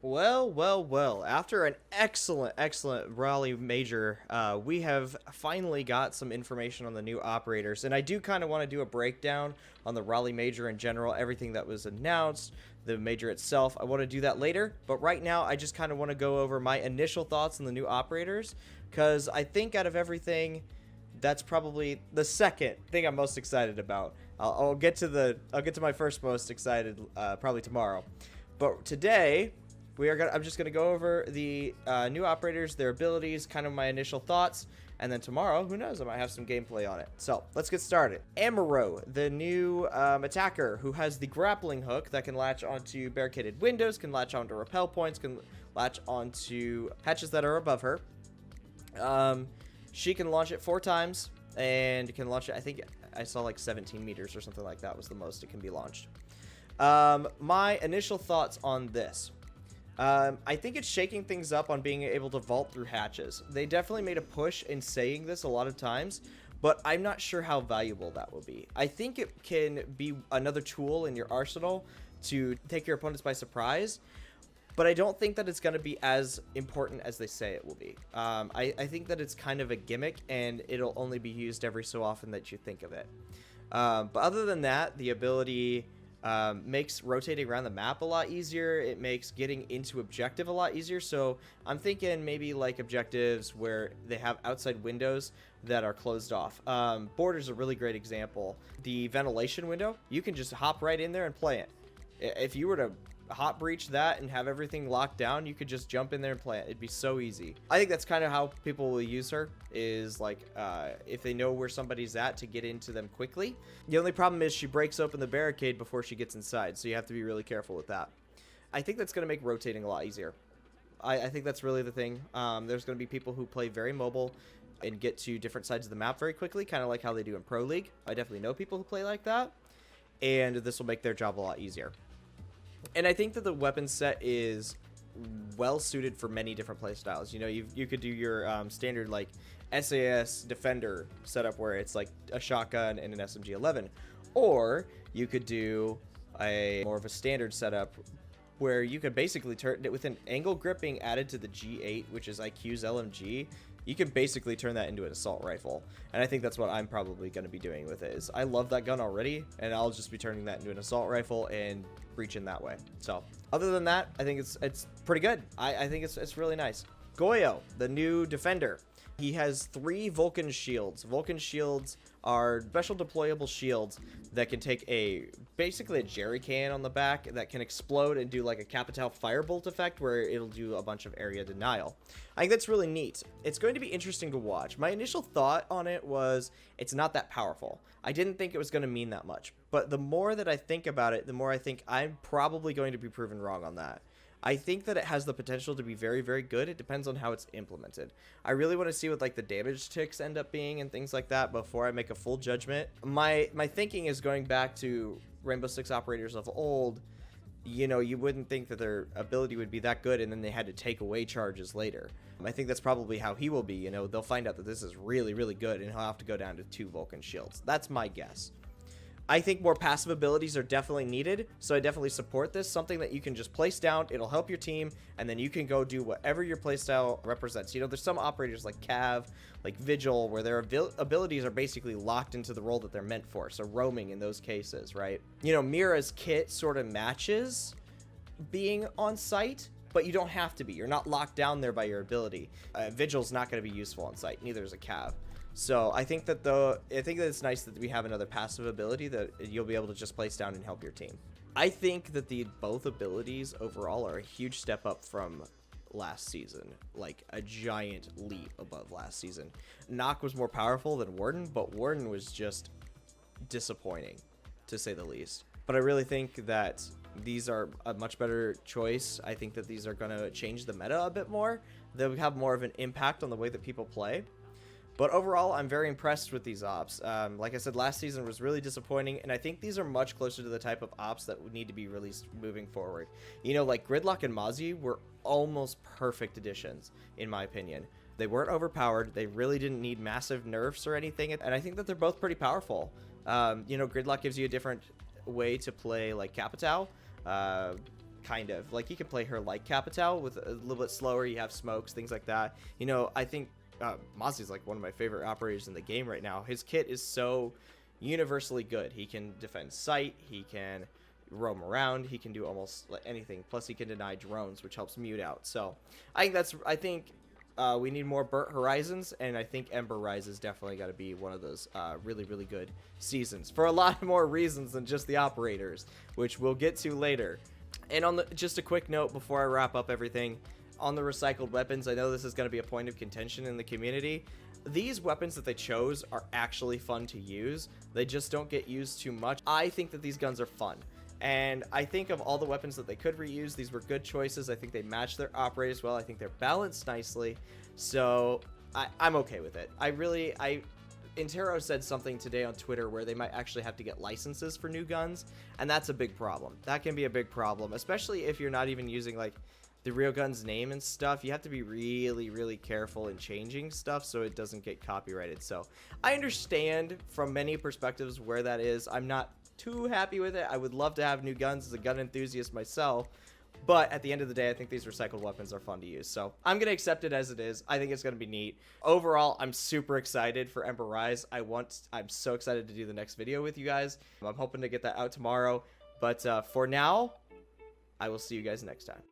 Well. After an excellent Raleigh Major, we have finally got some information on the new operators. And I do kind of want to do a breakdown on the Raleigh Major in general, everything that was announced, the Major itself. I want to do that later. But right now, I just kind of want to go over my initial thoughts on the new operators. Because I think out of everything, that's probably the second thing I'm most excited about. I'll get to my first most excited probably tomorrow. But today... I'm just gonna go over the new operators, their abilities, kind of my initial thoughts, and then tomorrow, who knows, I might have some gameplay on it. So let's get started. Amuro, the new attacker who has the grappling hook that can latch onto barricaded windows, can latch onto rappel points, can latch onto hatches that are above her. She can launch it 4 times and can launch it. I think I saw like 17 meters or something like that was the most it can be launched. My initial thoughts on this. I think it's shaking things up on being able to vault through hatches. They definitely made a push in saying this a lot of times, but I'm not sure how valuable that will be. I think it can be another tool in your arsenal to take your opponents by surprise, but I don't think that it's going to be as important as they say it will be. I think that it's kind of a gimmick, and it'll only be used every so often that you think of it. But other than that, the ability... makes rotating around the map a lot easier. It makes getting into objective a lot easier. So I'm thinking maybe like objectives where they have outside windows that are closed off. Border's a really great example. The ventilation window, you can just hop right in there and play it. If you were to hot breach that and have everything locked down, you could just jump in there and play it. It'd be so easy. I think that's kind of how people will use her, is like if they know where somebody's at, to get into them quickly. The only problem is she breaks open the barricade before she gets inside, so you have to be really careful with that. I think that's going to make rotating a lot easier. I think that's really the thing. There's going to be people who play very mobile and get to different sides of the map very quickly, kind of like how they do in Pro League. I definitely know people who play like that, and this will make their job a lot easier. And I think that the weapon set is well suited for many different play styles. You know, you could do your standard like SAS Defender setup where it's like a shotgun and an SMG-11, or you could do a more of a standard setup where you could basically turn it with an angle grip being added to the G8, which is IQ's LMG. You can basically turn that into an assault rifle, and I think that's what I'm probably going to be doing with it. Is I love that gun already, and I'll just be turning that into an assault rifle and breaching that way. So other than that, I think it's pretty good. I think it's really nice. Goyo, the new defender, he has 3 Vulcan shields. Vulcan shields are special deployable shields that can take basically a jerry can on the back that can explode and do like a Capital Firebolt effect where it'll do a bunch of area denial. I think that's really neat. It's going to be interesting to watch. My initial thought on it was it's not that powerful. I didn't think it was going to mean that much, but the more that I think about it, the more I think I'm probably going to be proven wrong on that. I think that it has the potential to be very, very good. It depends on how it's implemented. I really want to see what like the damage ticks end up being and things like that before I make a full judgment. My thinking is going back to Rainbow Six operators of old. You know, you wouldn't think that their ability would be that good, and then they had to take away charges later. I think that's probably how he will be. You know, they'll find out that this is really, really good, and he'll have to go down to 2 Vulcan shields. That's my guess. I think more passive abilities are definitely needed, so I definitely support this. Something that you can just place down, it'll help your team, and then you can go do whatever your playstyle represents. You know, there's some operators like Cav, like Vigil, where their abilities are basically locked into the role that they're meant for, so roaming in those cases, right? You know, Mira's kit sort of matches being on site, but you don't have to be. You're not locked down there by your ability. Vigil's not going to be useful on site, neither is a Cav. So I think that it's nice that we have another passive ability that you'll be able to just place down and help your team. I think that both abilities overall are a huge step up from last season, like a giant leap above last season. Knock was more powerful than Warden, but Warden was just disappointing, to say the least. But I really think that these are a much better choice. I think that these are going to change the meta a bit more. They'll have more of an impact on the way that people play. But overall, I'm very impressed with these ops. Like I said, last season was really disappointing, and I think these are much closer to the type of ops that would need to be released moving forward. You know, like Gridlock and Mozzie were almost perfect additions, in my opinion. They weren't overpowered. They really didn't need massive nerfs or anything, and I think that they're both pretty powerful. You know, Gridlock gives you a different way to play, like Capital. kind of. Like, you can play her like Capital with a little bit slower. You have smokes, things like that. You know, I think Moppski's like one of my favorite operators in the game right now. His kit is so universally good. He can defend sight. He can roam around. He can do almost anything. Plus, he can deny drones, which helps mute out. So, I think we need more Burnt Horizons, and I think Ember Rise is definitely got to be one of those really, really good seasons for a lot more reasons than just the operators, which we'll get to later. And on just a quick note before I wrap up everything, on the recycled weapons, I know this is going to be a point of contention in the community. These weapons that they chose are actually fun to use. They just don't get used too much. I think that these guns are fun. And I think of all the weapons that they could reuse, these were good choices. I think they match their operators well. I think they're balanced nicely. So I'm okay with it. Intero said something today on Twitter where they might actually have to get licenses for new guns. And that's a big problem. That can be a big problem, especially if you're not even using like the real gun's name and stuff. You have to be really, really careful in changing stuff so it doesn't get copyrighted. So I understand from many perspectives where that is. I'm not too happy with it. I would love to have new guns as a gun enthusiast myself, but at the end of the day, I think these recycled weapons are fun to use. So I'm going to accept it as it is. I think it's going to be neat. Overall, I'm super excited for Ember Rise. I'm so excited to do the next video with you guys. I'm hoping to get that out tomorrow, but for now, I will see you guys next time.